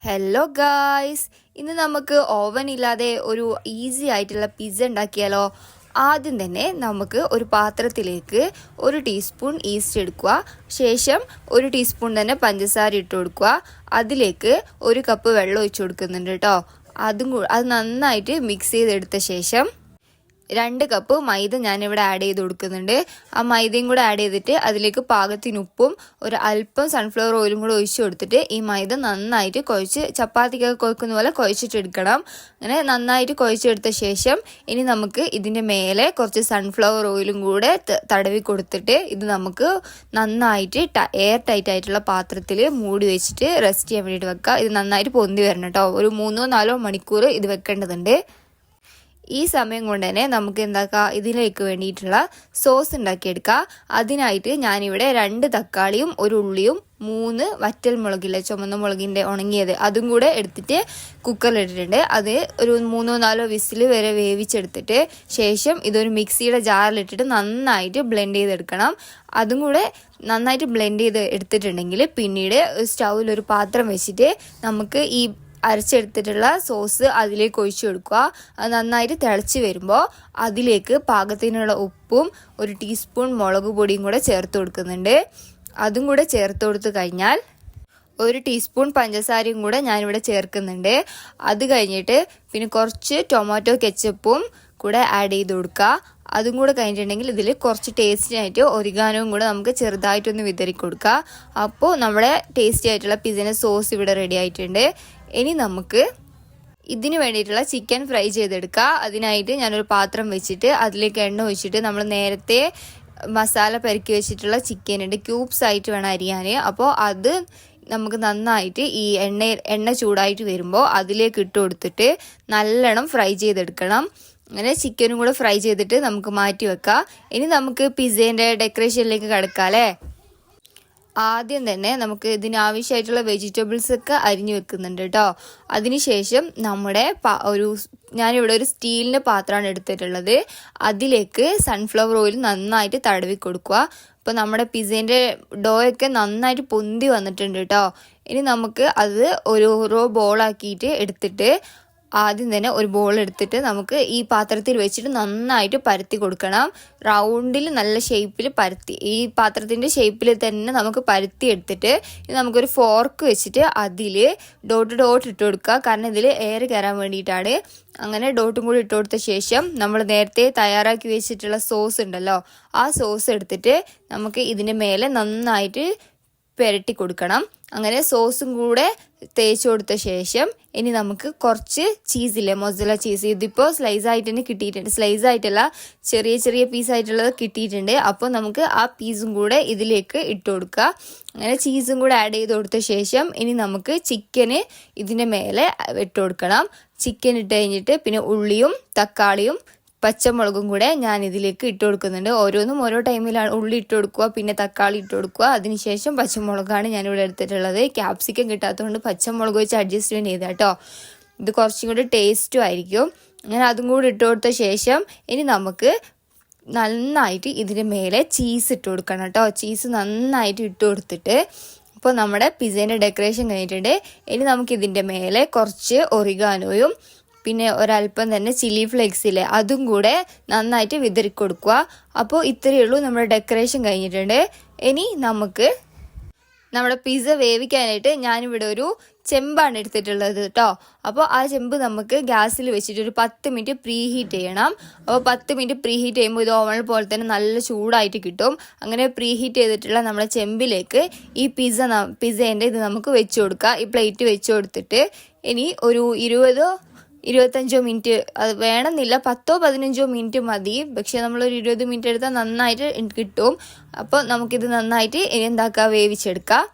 Hello guys, ഇന്ന് നമുക്ക് oven ഇല്ലാതെ ഒരു ഈസി ആയിട്ടുള്ള പിസ്സ ഉണ്ടാക്കിയാലോ. ആദ്യം തന്നെ നമുക്ക് ഒരു പാത്രത്തിലേക്ക് 1 ടീസ്പൂൺ ഈസ്റ്റ് എടുക്കുക. ശേഷം 1 ടീസ്പൂൺ തന്നെ പഞ്ചസാര ഇട്ട് കൊടുക്കുക. അതിലേക്ക് 1 കപ്പ് വെള്ളം ഒഴിച്ചു കൊടുക്കുന്നുണ്ട് കേട്ടോ. അത് നന്നായിട്ട് മിക്സ് ചെയ്തെടുത്ത ശേഷം 2 കപ്പ് മൈദ ഞാനിവിടെ ആഡ് ചെയ്ത് കൊടുക്കുന്നുണ്ട്. ആ മൈദയും കൂടെ ആഡ് ചെയ്തിട്ട് അതിലേക്ക് പാകത്തിന് ഉപ്പും അല്പം സൺഫ്ലവർ ഓയിലും കൂടെ ഒഴിച്ചു കൊടുത്തിട്ട് ഈ മൈദ നന്നായിട്ട് കുഴച്ച് ചപ്പാത്തിക്കൊക്കെ കുഴക്കുന്ന പോലെ കുഴച്ചിട്ടെടുക്കണം. അങ്ങനെ നന്നായിട്ട് കുഴച്ചെടുത്ത ശേഷം ഇനി നമുക്ക് ഇതിൻ്റെ മേലെ കുറച്ച് സൺഫ്ലവർ ഓയിലും കൂടെ തടവി കൊടുത്തിട്ട് ഇത് നമുക്ക് നന്നായിട്ട് എയർ ടൈറ്റ് ആയിട്ടുള്ള പാത്രത്തിൽ മൂടി വെച്ചിട്ട് റെസ്റ്റ് ചെയ്യാൻ വേണ്ടിയിട്ട് വെക്കുക. ഇത് നന്നായിട്ട് പൊന്തി വരണം കേട്ടോ. ഒരു 3-4 മണിക്കൂർ ഇത് വെക്കേണ്ടതുണ്ട്. ഈ സമയം കൊണ്ട് തന്നെ നമുക്ക് എന്താക്കാം, ഇതിലേക്ക് വേണ്ടിയിട്ടുള്ള സോസ് ഉണ്ടാക്കിയെടുക്കാം. അതിനായിട്ട് ഞാനിവിടെ 2 തക്കാളിയും 1 ഉള്ളിയും 3 വറ്റൽ മുളകില്ലേ, ചുമന്ന മുളകിൻ്റെ ഉണങ്ങിയത്, അതും കൂടെ എടുത്തിട്ട് കുക്കറിലിട്ടിട്ടുണ്ട്. അത് ഒരു 3-4 വിസിൽ വരെ വേവിച്ചെടുത്തിട്ട് ശേഷം ഇതൊരു മിക്സിയുടെ ജാറിലിട്ടിട്ട് നന്നായിട്ട് ബ്ലെൻഡ് ചെയ്തെടുക്കണം. അതും കൂടെ നന്നായിട്ട് ബ്ലെൻഡ് ചെയ്ത് എടുത്തിട്ടുണ്ടെങ്കിൽ പിന്നീട് സ്റ്റൗവിൽ ഒരു പാത്രം വെച്ചിട്ട് നമുക്ക് ഈ അരച്ചെടുത്തിട്ടുള്ള സോസ് അതിലേക്ക് ഒഴിച്ചു കൊടുക്കുക. അത് നന്നായിട്ട് തിളച്ച് വരുമ്പോൾ അതിലേക്ക് പാകത്തിനുള്ള ഉപ്പും 1 ടീസ്പൂൺ മുളക് പൊടിയും കൂടെ ചേർത്ത് കൊടുക്കുന്നുണ്ട്. അതും കൂടെ ചേർത്ത് കൊടുത്തു കഴിഞ്ഞാൽ 1 ടീസ്പൂൺ പഞ്ചസാരയും കൂടെ ഞാനിവിടെ ചേർക്കുന്നുണ്ട്. അത് കഴിഞ്ഞിട്ട് പിന്നെ കുറച്ച് ടൊമാറ്റോ കെച്ചപ്പും കൂടെ ആഡ് ചെയ്ത് കൊടുക്കുക. അതും കൂടെ കഴിഞ്ഞിട്ടുണ്ടെങ്കിൽ ഇതിൽ കുറച്ച് ടേസ്റ്റിനായിട്ട് ഒരിഗാനോയും കൂടെ നമുക്ക് ചെറുതായിട്ടൊന്ന് വിതറി കൊടുക്കുക. അപ്പോൾ നമ്മുടെ ടേസ്റ്റി ആയിട്ടുള്ള പിസ്സയുടെ സോസ് ഇവിടെ റെഡി ആയിട്ടുണ്ട്. ഇനി നമുക്ക് ഇതിന് വേണ്ടിയിട്ടുള്ള ചിക്കൻ ഫ്രൈ ചെയ്തെടുക്കുക. അതിനായിട്ട് ഞാനൊരു പാത്രം വെച്ചിട്ട് അതിലേക്ക് എണ്ണ ഒഴിച്ചിട്ട് നമ്മൾ നേരത്തെ മസാല പെരക്കി വെച്ചിട്ടുള്ള ചിക്കൻ ഉണ്ട്, ക്യൂബ്സ് ആയിട്ട് വേണം അരിയാൻ. അപ്പോൾ അത് നമുക്ക് നന്നായിട്ട് ഈ എണ്ണ ചൂടായിട്ട് വരുമ്പോൾ അതിലേക്ക് ഇട്ട് കൊടുത്തിട്ട് നല്ലോണം ഫ്രൈ ചെയ്തെടുക്കണം. അങ്ങനെ ചിക്കനും കൂടെ ഫ്രൈ ചെയ്തിട്ട് നമുക്ക് മാറ്റി വെക്കാം. ഇനി നമുക്ക് പിസ്സേൻ്റെ ഡെക്കറേഷനിലേക്ക് കിടക്കാം അല്ലേ. ആദ്യം തന്നെ നമുക്ക് ഇതിനാവശ്യമായിട്ടുള്ള വെജിറ്റബിൾസ് ഒക്കെ അരിഞ്ഞു വെക്കുന്നുണ്ട് കേട്ടോ. അതിനുശേഷം നമ്മുടെ ഞാനിവിടെ ഒരു സ്റ്റീലിൻ്റെ പാത്രമാണ് എടുത്തിട്ടുള്ളത്. അതിലേക്ക് സൺഫ്ലവർ ഓയിൽ നന്നായിട്ട് തടവി കൊടുക്കുക. അപ്പോൾ നമ്മുടെ പിസ്സേൻ്റെ ഡോയൊക്കെ നന്നായിട്ട് പൊന്തി വന്നിട്ടുണ്ട് കേട്ടോ. ഇനി നമുക്ക് അത് ഓരോ ബോളാക്കിയിട്ട് എടുത്തിട്ട് ആദ്യം തന്നെ ഒരു ബോൾ എടുത്തിട്ട് നമുക്ക് ഈ പാത്രത്തിൽ വെച്ചിട്ട് നന്നായിട്ട് പരത്തി കൊടുക്കണം. റൗണ്ടിൽ നല്ല ഷേപ്പിൽ പരത്തി, ഈ പാത്രത്തിൻ്റെ ഷേപ്പിൽ തന്നെ നമുക്ക് പരത്തി എടുത്തിട്ട് നമുക്കൊരു ഫോർക്ക് വെച്ചിട്ട് അതിൽ ഡോട്ട് ഇട്ട് കൊടുക്കുക. കാരണം ഇതിൽ എയർ കയറാൻ വേണ്ടിയിട്ടാണ്. അങ്ങനെ ഡോട്ടും കൂടി ഇട്ട് കൊടുത്ത ശേഷം നമ്മൾ നേരത്തെ തയ്യാറാക്കി വെച്ചിട്ടുള്ള സോസ് ഉണ്ടല്ലോ, ആ സോസ് എടുത്തിട്ട് നമുക്ക് ഇതിൻ്റെ മേലെ നന്നായിട്ട് പുരട്ടി കൊടുക്കണം. അങ്ങനെ സോസും കൂടെ തേച്ച് കൊടുത്ത ശേഷം ഇനി നമുക്ക് കുറച്ച് ചീസില്ലേ, മൊസറല്ല ചീസ്, ഇതിപ്പോൾ സ്ലൈസ് ആയിട്ട് തന്നെ കിട്ടിയിട്ടുണ്ട്. സ്ലൈസ് ആയിട്ടല്ല, ചെറിയ പീസായിട്ടുള്ളത് കിട്ടിയിട്ടുണ്ട്. അപ്പോൾ നമുക്ക് ആ പീസും കൂടെ ഇതിലേക്ക് ഇട്ട് കൊടുക്കുക. അങ്ങനെ ചീസും കൂടെ ആഡ് ചെയ്ത് കൊടുത്ത ശേഷം ഇനി നമുക്ക് ചിക്കന് ഇതിൻ്റെ മേലെ ഇട്ട് കൊടുക്കണം. ചിക്കൻ ഇട്ട് കഴിഞ്ഞിട്ട് പിന്നെ ഉള്ളിയും തക്കാളിയും പച്ചമുളകും കൂടെ ഞാൻ ഇതിലേക്ക് ഇട്ട് കൊടുക്കുന്നുണ്ട്. ഓരോന്നും ഓരോ ടൈമിലാണ് ഉള്ളി ഇട്ട് കൊടുക്കുക, പിന്നെ തക്കാളി ഇട്ട് കൊടുക്കുക. അതിനുശേഷം പച്ചമുളകാണ് ഞാനിവിടെ എടുത്തിട്ടുള്ളത്. ക്യാപ്സിക്കം കിട്ടാത്തതുകൊണ്ട് പച്ചമുളക് വെച്ച് അഡ്ജസ്റ്റ്മെൻറ്റ് ചെയ്താൽ കേട്ടോ. ഇത് കുറച്ചും കൂടി ടേസ്റ്റും ആയിരിക്കും. അങ്ങനെ അതും കൂടി ഇട്ട് കൊടുത്ത ശേഷം ഇനി നമുക്ക് നന്നായിട്ട് ഇതിൻ്റെ മേലെ ചീസ് ഇട്ട് കൊടുക്കണം കേട്ടോ. ചീസ് നന്നായിട്ട് ഇട്ട് കൊടുത്തിട്ട് ഇപ്പോൾ നമ്മുടെ പിസ്സേൻ്റെ ഡെക്കറേഷൻ കഴിഞ്ഞിട്ടുണ്ട്. ഇനി നമുക്ക് ഇതിൻ്റെ മേലെ കുറച്ച് ഒറിഗാനോയും പിന്നെ ഒരല്പം തന്നെ ചില്ലി ഫ്ലേക്സ് ഇല്ലേ, അതും കൂടെ നന്നായിട്ട് വിതറി കൊടുക്കുക. അപ്പോൾ ഇത്രയേ ഉള്ളൂ, നമ്മുടെ ഡെക്കറേഷൻ കഴിഞ്ഞിട്ടുണ്ട്. ഇനി നമുക്ക് നമ്മുടെ പിസ്സ വേവിക്കാനായിട്ട് ഞാനിവിടെ ഒരു ചെമ്പാണ് എടുത്തിട്ടുള്ളത് കേട്ടോ. അപ്പോൾ ആ ചെമ്പ് നമുക്ക് ഗ്യാസിൽ വെച്ചിട്ട് ഒരു 10 മിനിറ്റ് പ്രീ ഹീറ്റ് ചെയ്യണം. അപ്പോൾ 10 മിനിറ്റ് പ്രീ ഹീറ്റ് ചെയ്യുമ്പോൾ ഇത് ഓവൻ പോലെ തന്നെ നല്ല ചൂടായിട്ട് കിട്ടും. അങ്ങനെ പ്രീ ഹീറ്റ് ചെയ്തിട്ടുള്ള നമ്മുടെ ചെമ്പിലേക്ക് ഈ പിസ്സേൻ്റെ ഇത് നമുക്ക് വെച്ച് കൊടുക്കുക. ഈ പ്ലേറ്റ് വെച്ച് കൊടുത്തിട്ട് ഇനി ഒരു 20-25 മിനിറ്റ്, അത് വേണമെന്നില്ല, 10-15 മിനിറ്റ് മതി. പക്ഷെ നമ്മളൊരു 20 മിനിറ്റ് എടുത്താൽ നന്നായിട്ട് കിട്ടും. അപ്പോൾ നമുക്കിത് നന്നായിട്ട് എന്താക്കുക, വേവിച്ചെടുക്കാം.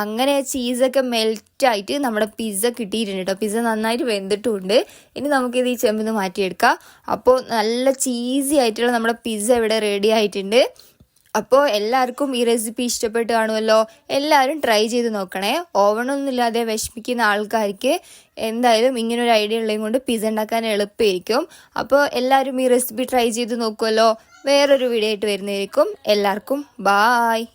അങ്ങനെ ചീസൊക്കെ മെൽറ്റായിട്ട് നമ്മുടെ പിസ്സ കിട്ടിയിട്ടുണ്ട് കേട്ടോ. പിസ്സ നന്നായിട്ട് വെന്തിട്ടുമുണ്ട്. ഇനി നമുക്കിത് ഈ ചെമ്പിൽ നിന്ന് മാറ്റിയെടുക്കാം. അപ്പോൾ നല്ല ചീസി ആയിട്ടുള്ള നമ്മുടെ പിസ്സ ഇവിടെ റെഡി ആയിട്ടുണ്ട്. അപ്പോൾ എല്ലാവർക്കും ഈ റെസിപ്പി ഇഷ്ടപ്പെട്ട് കാണുമല്ലോ. എല്ലാവരും ട്രൈ ചെയ്ത് നോക്കണേ. ഓവണൊന്നും ഇല്ലാതെ വിഷമിക്കുന്ന ആൾക്കാർക്ക് എന്തായാലും ഇങ്ങനൊരു ഐഡിയ ഉള്ളതും കൊണ്ട് പിസ്സ ഉണ്ടാക്കാൻ എളുപ്പമായിരിക്കും. അപ്പോൾ എല്ലാവരും ഈ റെസിപ്പി ട്രൈ ചെയ്ത് നോക്കുമല്ലോ. വേറൊരു വീഡിയോ ആയിട്ട് വരുന്നതായിരിക്കും. എല്ലാവർക്കും ബായ്.